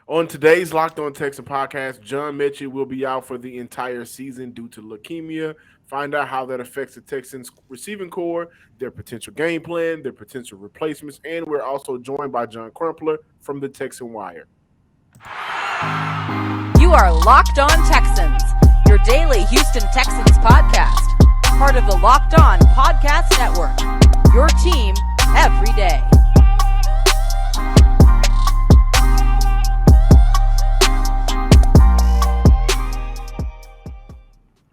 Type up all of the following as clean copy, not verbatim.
On today's Locked On Texans podcast, John Metchie will be out for the entire season due to leukemia. Find out how that affects the Texans receiving core, their potential game plan, their potential replacements, and we're also joined by John Crumpler from the Texan Wire. You are Locked On Texans, your daily Houston Texans podcast, part of the Locked On Podcast Network, your team every day.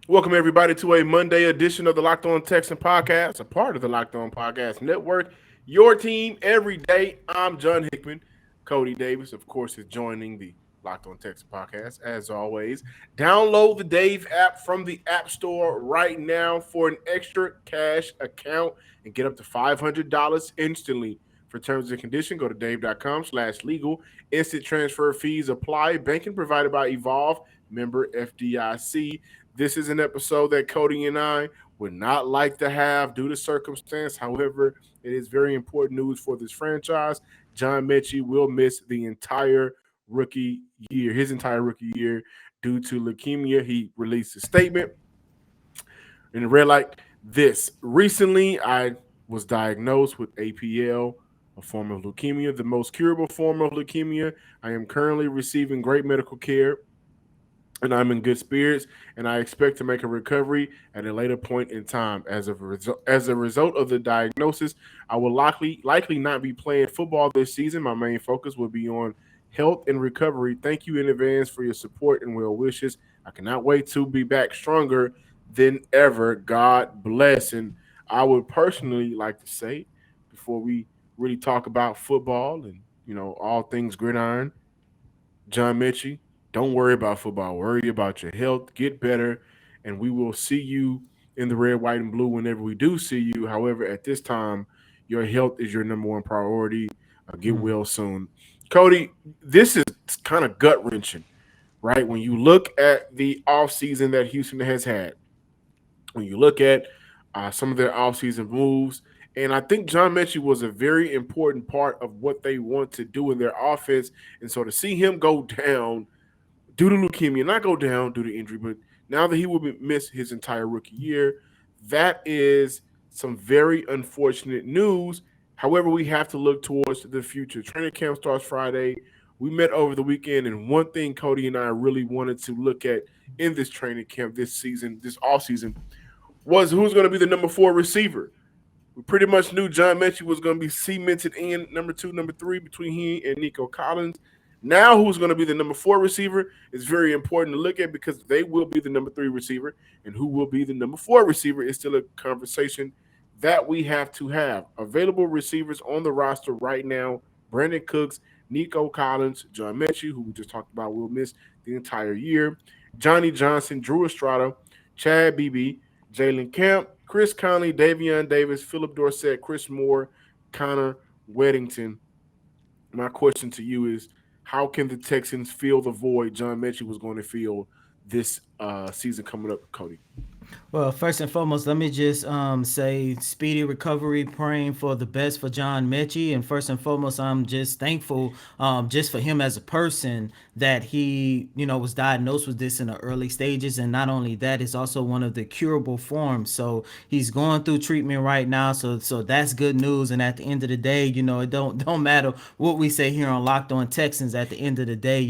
Welcome, everybody, to a Monday edition of the Locked On Texan podcast, a part of the Locked On Podcast Network, your team every day. I'm John Hickman. Cody Davis, of course, is joining the Locked On Texan podcast, as always. Download the Dave app from the App Store right now for an extra cash account and get up to $500 instantly. For terms and conditions, go to dave.com/legal. Instant transfer fees apply. Banking provided by Evolve, member FDIC. This is an episode that Cody and I would not like to have due to circumstance. However, it is very important news for this franchise. John Metchie will miss the entire rookie year, his entire rookie year, due to leukemia. He released a statement and it read like this. Recently, I was diagnosed with APL, a form of leukemia, the most curable form of leukemia. I am currently receiving great medical care, and I'm in good spirits, and I expect to make a recovery at a later point in time. As a result of the diagnosis, I will likely not be playing football this season. My main focus will be on health and recovery. Thank you in advance for your support and well wishes. I cannot wait to be back stronger than ever. God bless. And I would personally like to say, before we really talk about football and, all things gridiron, John Metchie, don't worry about football. Worry about your health. Get better, and we will see you in the red, white, and blue whenever we do see you. However, at this time, your health is your number one priority. Get well soon. Cody, this is kind of gut-wrenching, right? When you look at the offseason that Houston has had, when you look at some of their offseason moves, and I think John Metchie was a very important part of what they want to do in their offense. And so to see him go down due to leukemia, not go down due to injury, but now that he will miss his entire rookie year, that is some very unfortunate news. However, we have to look towards the future. Training camp starts Friday. We met over the weekend, and one thing Cody and I really wanted to look at in this training camp this season, this offseason, was who's going to be the number 4 receiver. We pretty much knew John Metchie was going to be cemented in number 2, number 3 between he and Nico Collins. Now, who's going to be the number 4 receiver is very important to look at because they will be the number 3 receiver, and who will be the number 4 receiver is still a conversation that we have to have. Available receivers on the roster right now: Brandon Cooks, Nico Collins, John Metchie, who we just talked about, will miss the entire year, Johnny Johnson, Drew Estrada, Chad Beebe, Jalen Camp, Chris Conley, Davion Davis, Philip Dorsett, Chris Moore, Connor Weddington. My question to you is, how can the Texans fill the void John Metchie was going to fill this season coming up, Cody? Well, first and foremost, let me just say speedy recovery, praying for the best for John Metchie. And first and foremost, I'm just thankful just for him as a person that he, was diagnosed with this in the early stages. And not only that, it's also one of the curable forms. So he's going through treatment right now. So that's good news. And at the end of the day, it don't matter what we say here on Locked On Texans. At the end of the day,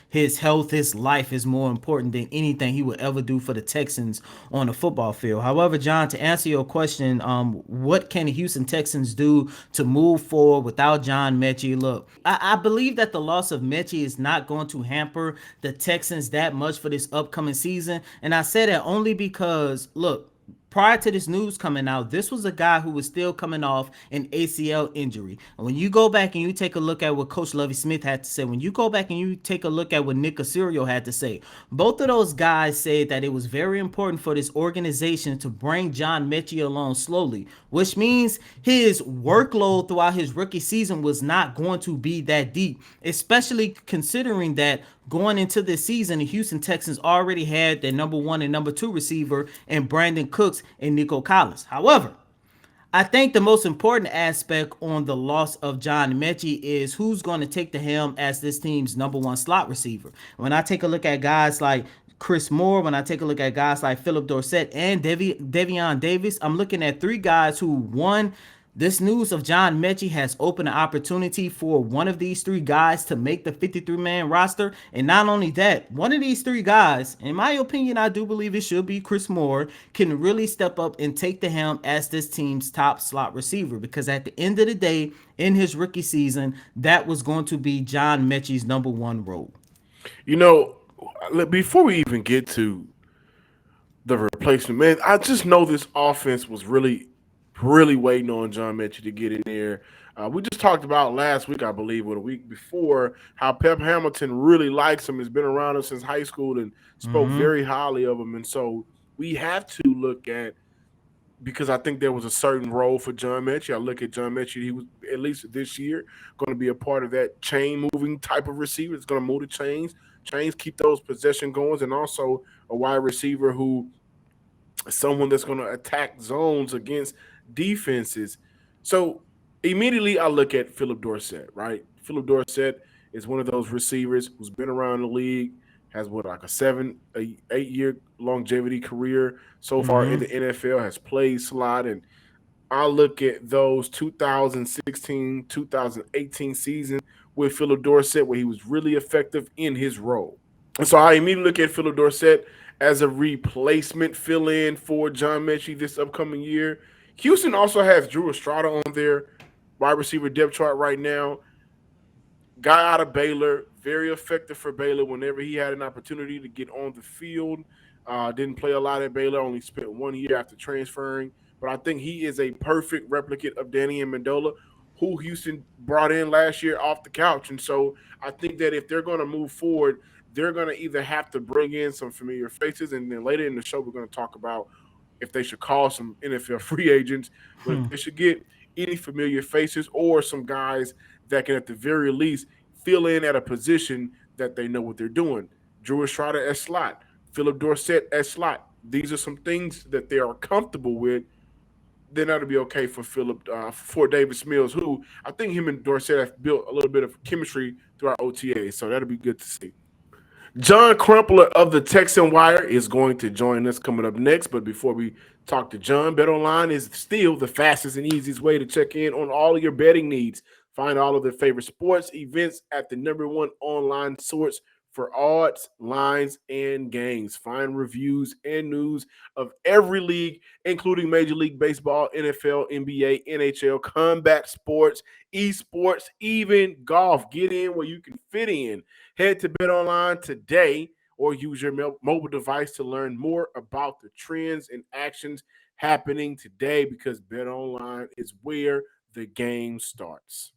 his health, his life is more important than anything he would ever do for the Texans on the football field. However, John, to answer your question, what can the Houston Texans do to move forward without John Metchie? Look, I believe that the loss of Metchie is not going to hamper the Texans that much for this upcoming season. And I say that only because, look, prior to this news coming out, this was a guy who was still coming off an ACL injury. And when you go back and you take a look at what Coach Lovie Smith had to say, when you go back and you take a look at what Nick Caserio had to say, both of those guys said that it was very important for this organization to bring John Metchie along slowly, which means his workload throughout his rookie season was not going to be that deep, especially considering that going into this season, the Houston Texans already had their number 1 and number 2 receiver in Brandon Cooks and Nico Collins. However, I think the most important aspect on the loss of John Metchie is who's going to take the helm as this team's number one slot receiver. When I take a look at guys like Chris Moore, when I take a look at guys like Philip Dorsett and Devion Davis, I'm looking at three guys who, one, this news of John Metchie has opened an opportunity for one of these three guys to make the 53-man roster. And not only that, one of these three guys, in my opinion, I do believe it should be Chris Moore, can really step up and take the helm as this team's top slot receiver. Because at the end of the day, in his rookie season, that was going to be John Metchie's number one role. You know, before we even get to the replacement, man, I just know this offense was really waiting on John Metchie to get in there. We just talked about last week, I believe, or the week before, how Pep Hamilton really likes him, has been around him since high school, and spoke Mm-hmm. very highly of him. And so we have to look at, because I think there was a certain role for John Metchie. I look at John Metchie; he was, at least this year, going to be a part of that chain moving type of receiver. It's going to move the chains, keep those possession going, and also a wide receiver who, someone that's going to attack zones against defenses. So immediately I look at Philip Dorsett, right? Philip Dorsett is one of those receivers who's been around the league, has what, like a 8 year longevity career so far in Mm-hmm. the NFL, has played slot. And I look at those 2016, 2018 season with Philip Dorsett, where he was really effective in his role. And so I immediately look at Philip Dorsett as a replacement fill in for John Metchie this upcoming year. Houston also has Drew Estrada on their wide receiver depth chart right now. Guy out of Baylor, very effective for Baylor whenever he had an opportunity to get on the field. Didn't play a lot at Baylor, only spent 1 year after transferring. But I think he is a perfect replicate of Danny Amendola, who Houston brought in last year off the couch. And so I think that if they're going to move forward, they're going to either have to bring in some familiar faces, and then later in the show, we're going to talk about if they should call some NFL free agents, but if they should get any familiar faces or some guys that can, at the very least, fill in at a position that they know what they're doing. Drew Estrada at slot, Philip Dorsett at slot. These are some things that they are comfortable with. Then that'll be okay for for Davis Mills, who I think him and Dorsett have built a little bit of chemistry through our OTA. So that'll be good to see. John Crumpler of the Texan Wire is going to join us coming up next. But before we talk to John, BetOnline is still the fastest and easiest way to check in on all of your betting needs. Find all of the favorite sports events at the number one online source for odds, lines, and games. Find reviews and news of every league, including Major League Baseball, NFL, NBA, NHL, combat sports, esports, even golf. Get in where you can fit in. Head to BetOnline today or use your mobile device to learn more about the trends and actions happening today, because BetOnline is where the game starts.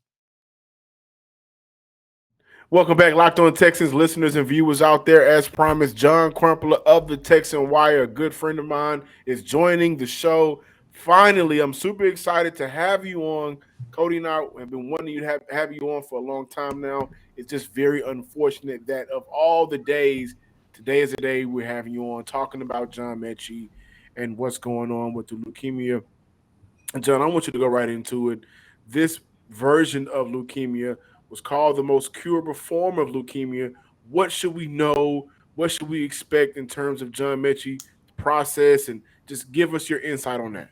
Welcome back, Locked On Texans listeners and viewers out there. As promised, John Crumpler of the Texan Wire, a good friend of mine, is joining the show. Finally, I'm super excited to have you on. Cody and I have been wanting to have you on for a long time now. It's just very unfortunate that of all the days, today is the day we're having you on talking about John Metchie and what's going on with the leukemia. And John, I want you to go right into it. This version of leukemia was called the most curable form of leukemia. What should we know? What should we expect in terms of John Metchie process? And just give us your insight on that.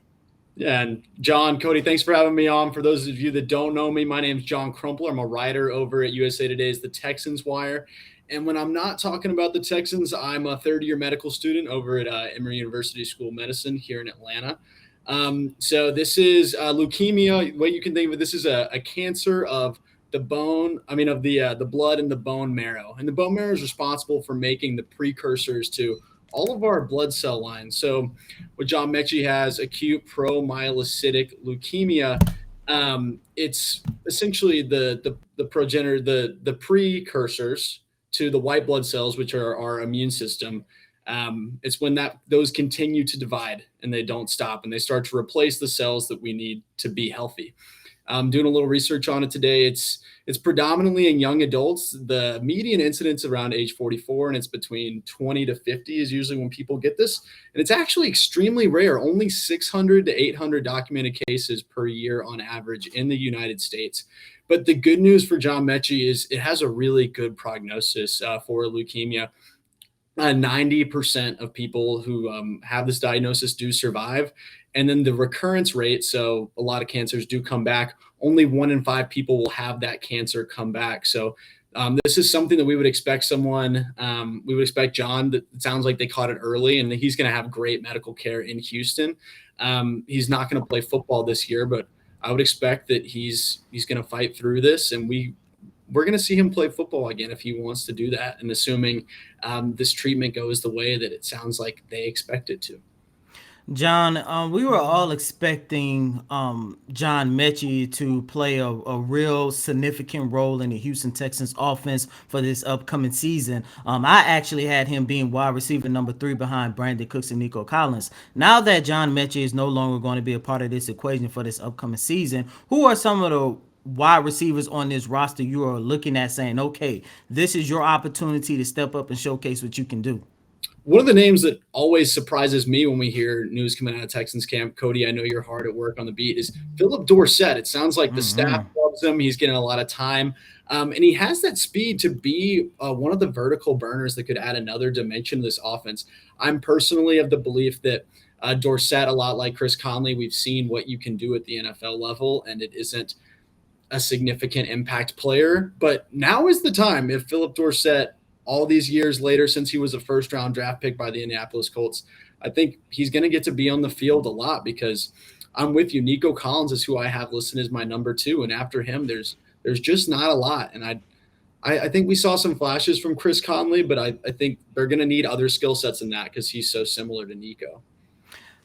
Yeah, and John, Cody, thanks for having me on. For those of you that don't know me, my name is John Crumpler. I'm a writer over at USA Today's The Texans Wire. And when I'm not talking about the Texans, I'm a third-year medical student over at Emory University School of Medicine here in Atlanta. So this is leukemia. What you can think of it, this is a cancer of the bone, of the blood and the bone marrow. And the bone marrow is responsible for making the precursors to all of our blood cell lines. So what John Metchie has, acute promyelocytic leukemia, it's essentially the progenitor, the precursors to the white blood cells, which are our immune system. It's when those continue to divide and they don't stop, and they start to replace the cells that we need to be healthy. Doing a little research on it today. It's predominantly in young adults. The median incidence around age 44, and it's between 20 to 50 is usually when people get this. And it's actually extremely rare. Only 600 to 800 documented cases per year on average in the United States. But the good news for John Metchie is it has a really good prognosis for leukemia. 90% of people who have this diagnosis do survive. And then the recurrence rate, so a lot of cancers do come back. Only 1 in 5 people will have that cancer come back. So this is something that we would expect we would expect John, that it sounds like they caught it early and he's going to have great medical care in Houston. He's not going to play football this year, but I would expect that he's going to fight through this, and we're going to see him play football again if he wants to do that, and assuming this treatment goes the way that it sounds like they expect it to. John, we were all expecting John Metchie to play a real significant role in the Houston Texans offense for this upcoming season. I actually had him being wide receiver number 3 behind Brandon Cooks and Nico Collins. Now that John Metchie is no longer going to be a part of this equation for this upcoming season, who are some of the wide receivers on this roster you are looking at saying, okay, this is your opportunity to step up and showcase what you can do? One of the names that always surprises me when we hear news coming out of Texans camp, Cody, I know you're hard at work on the beat, is Phillip Dorsett. It sounds like the staff loves him. He's getting a lot of time. And he has that speed to be one of the vertical burners that could add another dimension to this offense. I'm personally of the belief that Dorsett, a lot like Chris Conley, we've seen what you can do at the NFL level, and it isn't a significant impact player. But now is the time. If Phillip Dorsett, all these years later, since he was a first-round draft pick by the Indianapolis Colts, I think he's going to get to be on the field a lot, because I'm with you. Nico Collins is who I have listed as my number 2, and after him, there's just not a lot. And I think we saw some flashes from Chris Conley, but I think they're going to need other skill sets than that because he's so similar to Nico.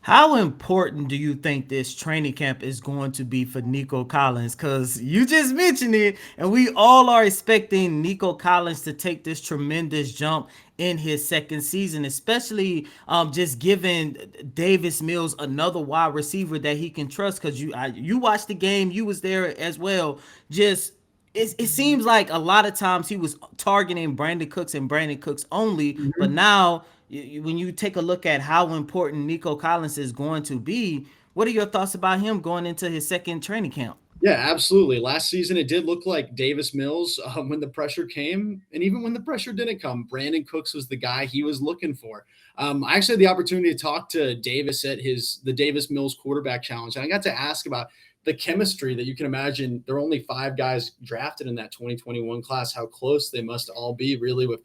How important do you think this training camp is going to be for Nico Collins? Because you just mentioned it, and we all are expecting Nico Collins to take this tremendous jump in his second season, especially just giving Davis Mills another wide receiver that he can trust. Because you watched the game, you was there as well. It seems like a lot of times he was targeting Brandon Cooks and Brandon Cooks only, but now when you take a look at how important Nico Collins is going to be, what are your thoughts about him going into his second training camp? Yeah, absolutely. Last season, it did look like Davis Mills when the pressure came, and even when the pressure didn't come, Brandon Cooks was the guy he was looking for. I actually had the opportunity to talk to Davis at the Davis Mills quarterback challenge, and I got to ask about the chemistry that you can imagine. There are only 5 guys drafted in that 2021 class, how close they must all be, really, with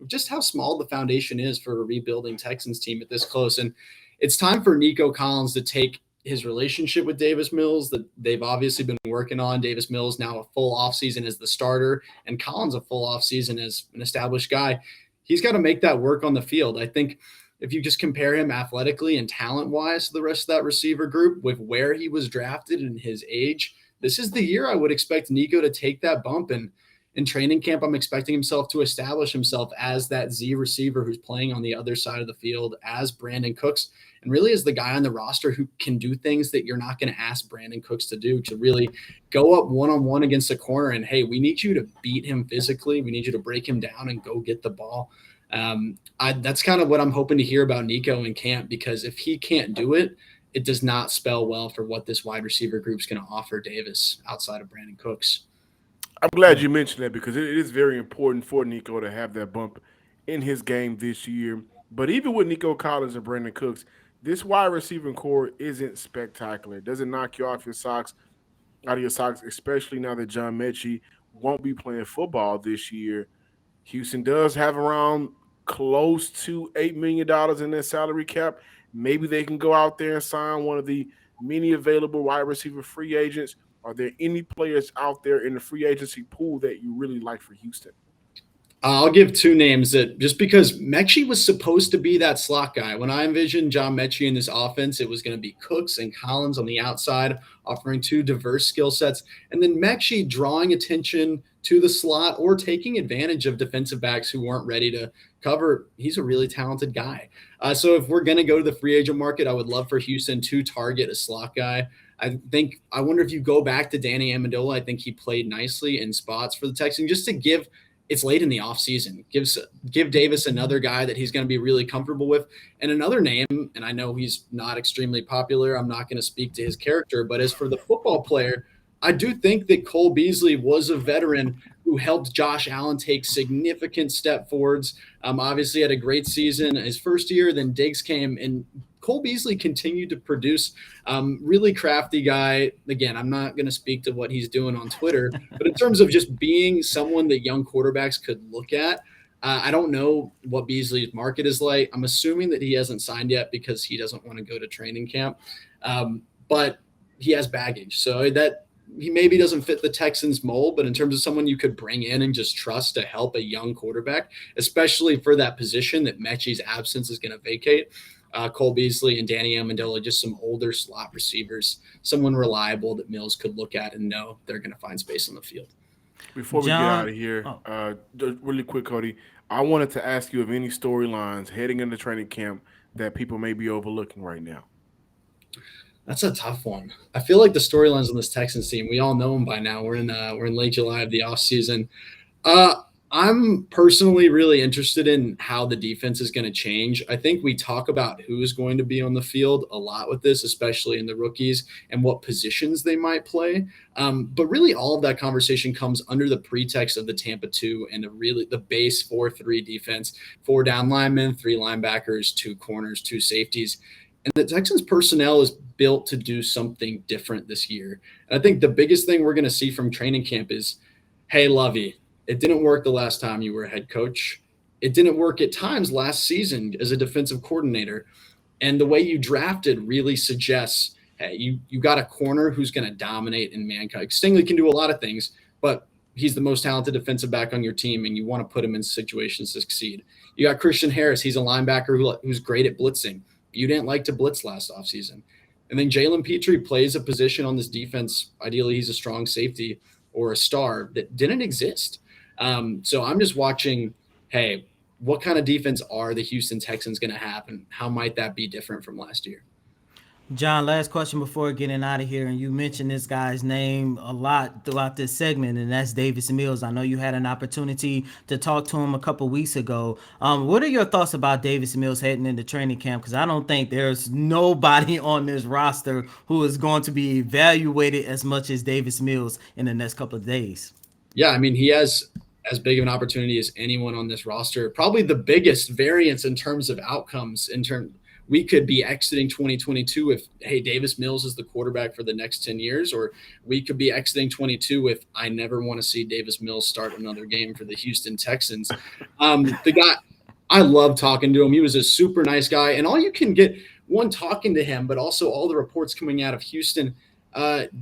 just how small the foundation is for a rebuilding Texans team at this close. And it's time for Nico Collins to take his relationship with Davis Mills that they've obviously been working on. Davis Mills now a full offseason as the starter, and Collins a full offseason as an established guy. He's got to make that work on the field. I think if you just compare him athletically and talent-wise to the rest of that receiver group with where he was drafted and his age, this is the year I would expect Nico to take that bump. And in training camp, I'm expecting himself to establish himself as that Z receiver who's playing on the other side of the field as Brandon Cooks, and really is the guy on the roster who can do things that you're not going to ask Brandon Cooks to do, to really go up one-on-one against a corner and, hey, we need you to beat him physically. We need you to break him down and go get the ball. That's kind of what I'm hoping to hear about Nico in camp, because if he can't do it, it does not spell well for what this wide receiver group is going to offer Davis outside of Brandon Cooks. I'm glad you mentioned that, because it is very important for Nico to have that bump in his game this year. But even with Nico Collins and Brandon Cooks, this wide receiving core isn't spectacular. It doesn't knock you out of your socks, especially now that John Metchie won't be playing football this year. Houston does have around close to $8 million in their salary cap. Maybe they can go out there and sign one of the many available wide receiver free agents. Are there any players out there in the free agency pool that you really like for Houston? I'll give 2 names that, just because Metchie was supposed to be that slot guy. When I envisioned John Metchie in this offense, it was going to be Cooks and Collins on the outside, offering 2 diverse skill sets, and then Metchie drawing attention to the slot or taking advantage of defensive backs who weren't ready to cover. He's a really talented guy. So if we're going to go to the free agent market, I would love for Houston to target a slot guy. I wonder if you go back to Danny Amendola, I think he played nicely in spots for the Texans just to give. It's late in the offseason. Give Davis another guy that he's going to be really comfortable with. And another name, and I know he's not extremely popular. I'm not going to speak to his character, but as for the football player, I do think that Cole Beasley was a veteran who helped Josh Allen take significant step forwards. Obviously, had a great season his first year. Then Diggs came, and Cole Beasley continued to produce. Really crafty guy. Again, I'm not going to speak to what he's doing on Twitter, but in terms of just being someone that young quarterbacks could look at, I don't know what Beasley's market is like. I'm assuming that he hasn't signed yet because he doesn't want to go to training camp. But he has baggage. So that he maybe doesn't fit the Texans mold, but in terms of someone you could bring in and just trust to help a young quarterback, especially for that position that Mechie's absence is going to vacate, Cole Beasley and Danny Amendola, just some older slot receivers, someone reliable that Mills could look at and know they're going to find space on the field. Before we get out of here, just really quick, Cody, I wanted to ask you of any storylines heading into training camp that people may be overlooking right now. That's a tough one. I feel like the storylines on this Texans team, we all know them by now. We're in late July of the offseason. I'm personally really interested in how the defense is going to change. I think we talk about who is going to be on the field a lot with this, especially in the rookies and what positions they might play. But really all of that conversation comes under the pretext of the Tampa 2 and the base 4-3 defense, 4 down linemen, 3 linebackers, 2 corners, 2 safeties. And the Texans personnel is built to do something different this year. And I think the biggest thing we're going to see from training camp is, hey, Lovey, it didn't work the last time you were a head coach. It didn't work at times last season as a defensive coordinator. And the way you drafted really suggests, hey, you got a corner who's going to dominate in mankind. Stingley can do a lot of things, but he's the most talented defensive back on your team, and you want to put him in situations to succeed. You got Christian Harris. He's a linebacker who's great at blitzing. You didn't like to blitz last offseason. And then Jalen Petrie plays a position on this defense. Ideally, he's a strong safety or a star that didn't exist. So I'm just watching, hey, what kind of defense are the Houston Texans going to have, and how might that be different from last year? John, last question before getting out of here. And you mentioned this guy's name a lot throughout this segment, and that's Davis Mills. I know you had an opportunity to talk to him a couple weeks ago. What are your thoughts about Davis Mills heading into training camp? Because I don't think there's nobody on this roster who is going to be evaluated as much as Davis Mills in the next couple of days. Yeah, I mean, he has as big of an opportunity as anyone on this roster. Probably the biggest variance in terms of outcomes. We could be exiting 2022 if, hey, Davis Mills is the quarterback for the next 10 years, or we could be exiting 22 if I never want to see Davis Mills start another game for the Houston Texans. The guy, I love talking to him. He was a super nice guy, and all you can get, one, talking to him, but also all the reports coming out of Houston.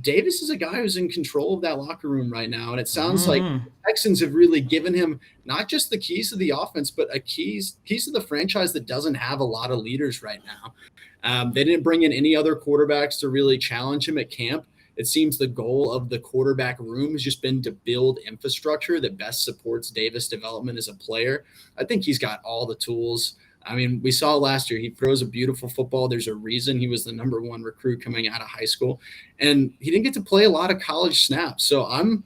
Davis is a guy who's in control of that locker room right now, and it sounds like the Texans have really given him not just the keys to the offense, but keys to the franchise that doesn't have a lot of leaders right now. They didn't bring in any other quarterbacks to really challenge him at camp. It seems the goal of the quarterback room has just been to build infrastructure that best supports Davis' development as a player. I think he's got all the tools. I mean, we saw last year, he throws a beautiful football. There's a reason he was the number 1 recruit coming out of high school, and he didn't get to play a lot of college snaps. So I'm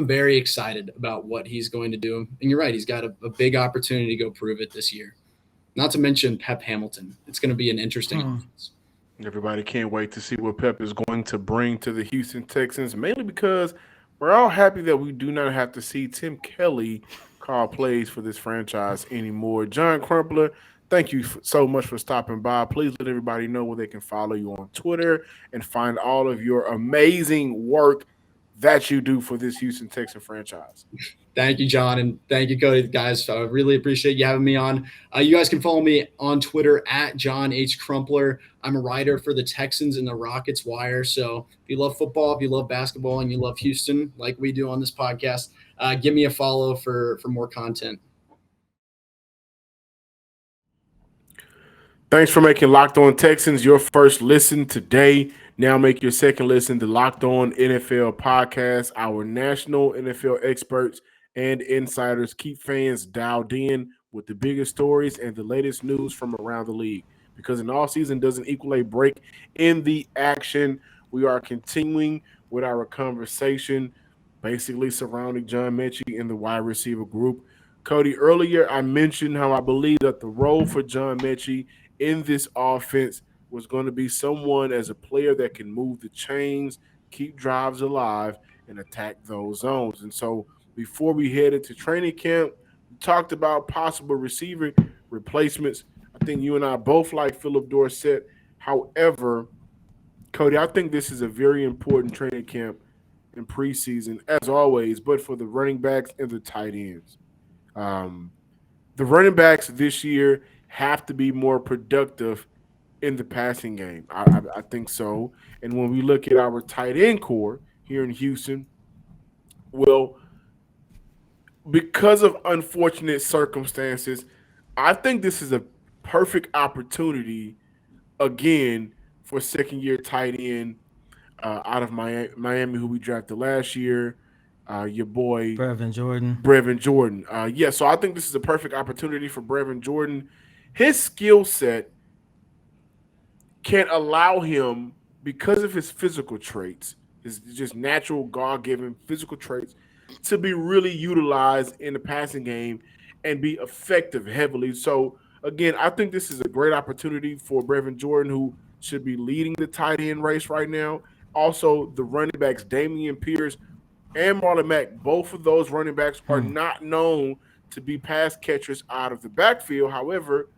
very excited about what he's going to do. And you're right, he's got a big opportunity to go prove it this year. Not to mention Pep Hamilton. It's going to be an interesting offense. Everybody can't wait to see what Pep is going to bring to the Houston Texans, mainly because we're all happy that we do not have to see Tim Kelly call plays for this franchise anymore. John Crumpler, thank you so much for stopping by. Please let everybody know where they can follow you on Twitter and find all of your amazing work that you do for this Houston Texan franchise. Thank you, John, and thank you, Cody, guys. I really appreciate you having me on. You guys can follow me on Twitter at John H. Crumpler. I'm a writer for the Texans and the Rockets Wire. So if you love football, if you love basketball, and you love Houston like we do on this podcast, give me a follow for more content. Thanks for making Locked On Texans your first listen today. Now make your second listen to Locked On NFL podcast. Our national NFL experts and insiders keep fans dialed in with the biggest stories and the latest news from around the league. Because an off season doesn't equal a break in the action. We are continuing with our conversation, basically surrounding John Metchie and the wide receiver group. Cody, earlier I mentioned how I believe that the role for John Metchie in this offense was going to be someone as a player that can move the chains, keep drives alive, and attack those zones. And so before we head into training camp, we talked about possible receiver replacements. I think you and I both like Philip Dorsett. However, Cody, I think this is a very important training camp in preseason, as always, but for the running backs and the tight ends. Um, the running backs this year have to be more productive in the passing game. I think so. And when we look at our tight end core here in Houston, well, because of unfortunate circumstances, I think this is a perfect opportunity again for second year tight end out of Miami, who we drafted last year. Your boy Brevin Jordan. Brevin Jordan. Yeah, so I think this is a perfect opportunity for Brevin Jordan. His skill set can allow him, because of his physical traits, his just natural God given physical traits, to be really utilized in the passing game and be effective heavily. So again, I think this is a great opportunity for Brevin Jordan, who should be leading the tight end race right now. Also, the running backs, Damian Pierce and Marlon Mack, both of those running backs are not known to be pass catchers out of the backfield. However,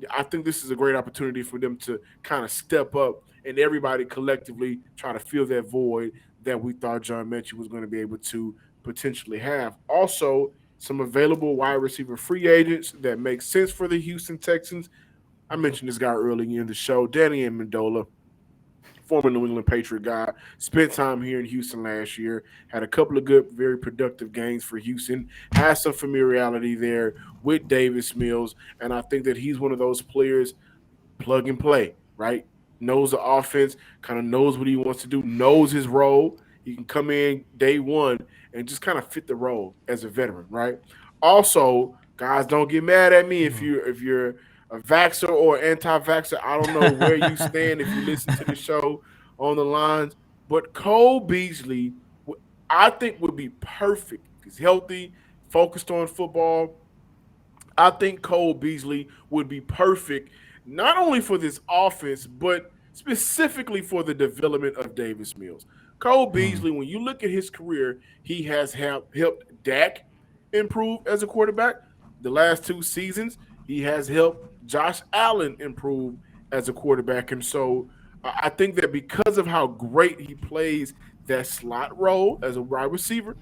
I think this is a great opportunity for them to kind of step up and everybody collectively try to fill that void that we thought John Metchie was going to be able to potentially have. Also, some available wide receiver free agents that make sense for the Houston Texans. I mentioned this guy earlier in the show, Danny Amendola, former New England Patriot guy, spent time here in Houston last year, had a couple of good, very productive games for Houston, has some familiarity there with Davis Mills, and I think that he's one of those players, plug and play, right? Knows the offense, kind of knows what he wants to do, knows his role. He can come in day one and just kind of fit the role as a veteran, right? Also, guys, don't get mad at me if you're a vaxxer or anti-vaxxer. I don't know where you stand if you listen to the show on the lines, but Cole Beasley, I think, would be perfect. He's healthy, focused on football. I think Cole Beasley would be perfect not only for this offense, but specifically for the development of Davis Mills. Cole Beasley, when you look at his career, he has helped Dak improve as a quarterback. The last two seasons, he has helped Josh Allen improve as a quarterback. And so I think that because of how great he plays that slot role as a wide receiver,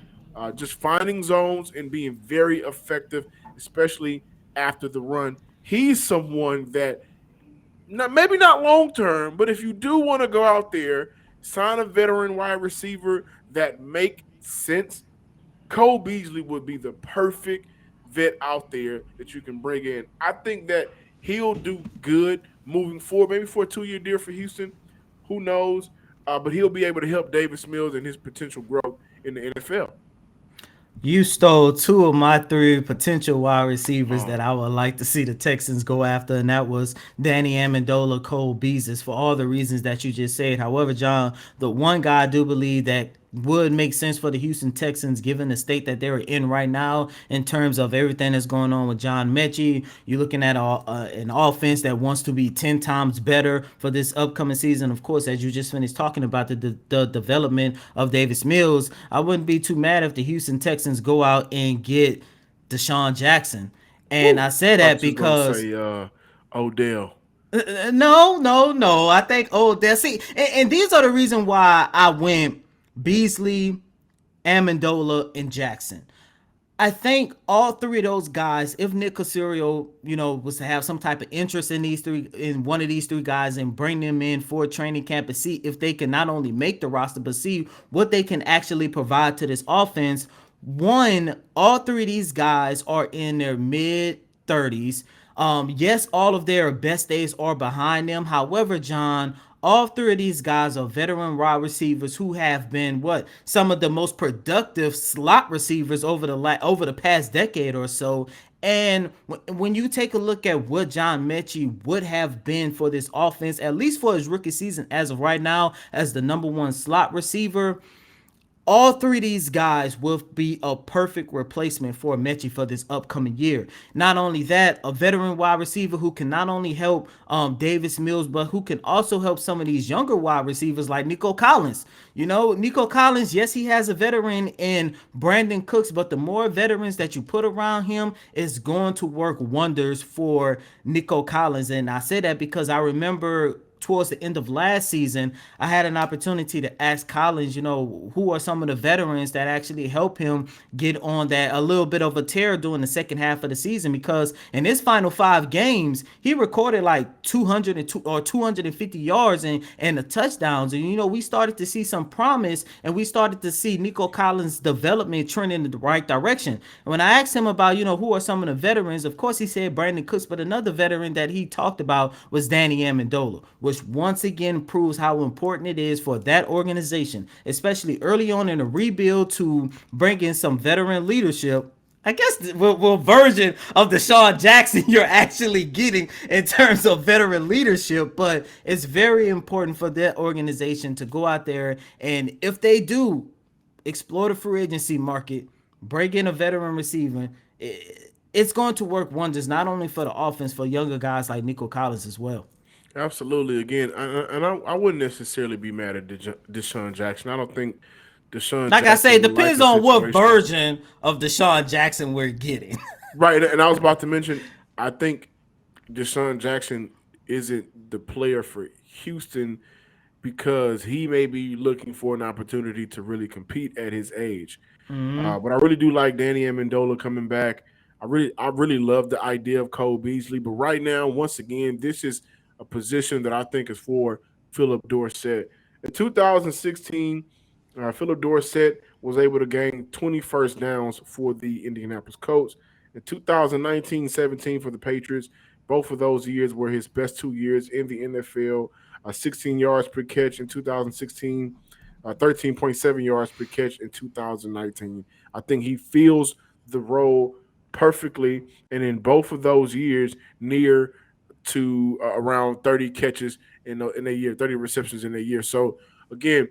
just finding zones and being very effective, especially after the run, he's someone that maybe not long term, but if you do want to go out there, sign a veteran wide receiver that make sense, Cole Beasley would be the perfect vet out there that you can bring in. I think that he'll do good moving forward, maybe for a 2-year deal for Houston. Who knows? But he'll be able to help Davis Mills and his potential growth in the NFL. You stole two of my three potential wide receivers that Oh, I would like to see the Texans go after, and that was Danny Amendola, Cole Beasley, for all the reasons that you just said. However, John, the one guy I do believe that would make sense for the Houston Texans, given the state that they're in right now, in terms of everything that's going on with John Metchie. You're looking at an offense that wants to be 10 times better for this upcoming season. Of course, as you just finished talking about the development of Davis Mills, I wouldn't be too mad if the Houston Texans go out and get Deshaun Jackson. And woo. I say that Thought you was gonna because say Odell. no. I think see, and these are the reason why I went Beasley, Amendola, and Jackson. I think all three of those guys, if Nick Casario, was to have some type of interest in one of these three guys and bring them in for training camp and see if they can not only make the roster, but see what they can actually provide to this offense. One, all three of these guys are in their mid 30s. Yes, all of their best days are behind them. However, John, All three of these guys are veteran wide receivers who have been some of the most productive slot receivers over the past decade or so. And when you take a look at what John Metchie would have been for this offense, at least for his rookie season as of right now, as the number one slot receiver, all three of these guys will be a perfect replacement for Mechie for this upcoming year. Not only that, a veteran wide receiver who can not only help Davis Mills, but who can also help some of these younger wide receivers like Nico Collins. Nico Collins, yes, he has a veteran in Brandon Cooks, but the more veterans that you put around him is going to work wonders for Nico Collins. And I say that because I remember towards the end of last season, I had an opportunity to ask Collins, who are some of the veterans that actually help him get on that a little bit of a tear during the second half of the season, because in his final 5 games, he recorded like 202 or 250 yards and the touchdowns. And, we started to see some promise, and we started to see Nico Collins' development trending in the right direction. And when I asked him about, who are some of the veterans, of course he said Brandon Cooks, but another veteran that he talked about was Danny Amendola, which once again proves how important it is for that organization, especially early on in a rebuild, to bring in some veteran leadership. I guess what version of Deshaun Jackson you're actually getting in terms of veteran leadership, but it's very important for that organization to go out there, and if they do explore the free agency market, bring in a veteran receiver, it's going to work wonders not only for the offense, for younger guys like Nico Collins as well. Absolutely. Again, I wouldn't necessarily be mad at Deshaun Jackson. I don't think Deshaun Like I say, Jackson it would like depends the on what situation. version of Deshaun Jackson we're getting. Right, and I was about to mention, I think Deshaun Jackson isn't the player for Houston because he may be looking for an opportunity to really compete at his age. But I really do like Danny Amendola coming back. I really love the idea of Cole Beasley. But right now, once again, this is a position that I think is for Philip Dorsett. In 2016, Philip Dorsett was able to gain 20 first downs for the Indianapolis Colts. In 2019-17 for the Patriots, both of those years were his best 2 years in the NFL. 16 yards per catch in 2016, 13.7 yards per catch in 2019. I think he feels the role perfectly, and in both of those years, near to around 30 catches in a year, 30 receptions in a year. So again,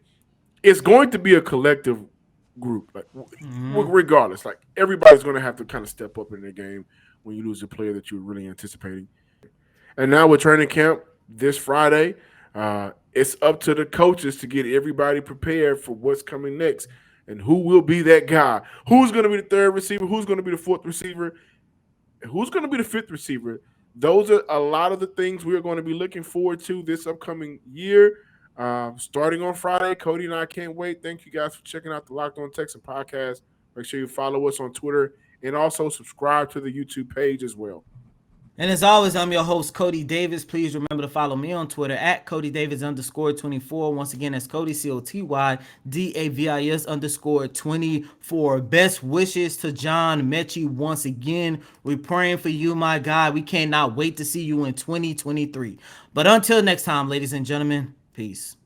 it's going to be a collective group, like regardless. Like everybody's going to have to kind of step up in their game when you lose a player that you're really anticipating. And now with training camp this Friday, it's up to the coaches to get everybody prepared for what's coming next and who will be that guy. Who's going to be the third receiver? Who's going to be the fourth receiver? Who's going to be the fifth receiver? Those are a lot of the things we are going to be looking forward to this upcoming year. Starting on Friday, Cody and I can't wait. Thank you guys for checking out the Locked On Texan podcast. Make sure you follow us on Twitter and also subscribe to the YouTube page as well. And as always, I'm your host, Cody Davis. Please remember to follow me on Twitter at CodyDavis_24. Once again, that's Cody, COTYDAVIS_24. Best wishes to John Metchie once again. We're praying for you, my guy. We cannot wait to see you in 2023. But until next time, ladies and gentlemen, peace.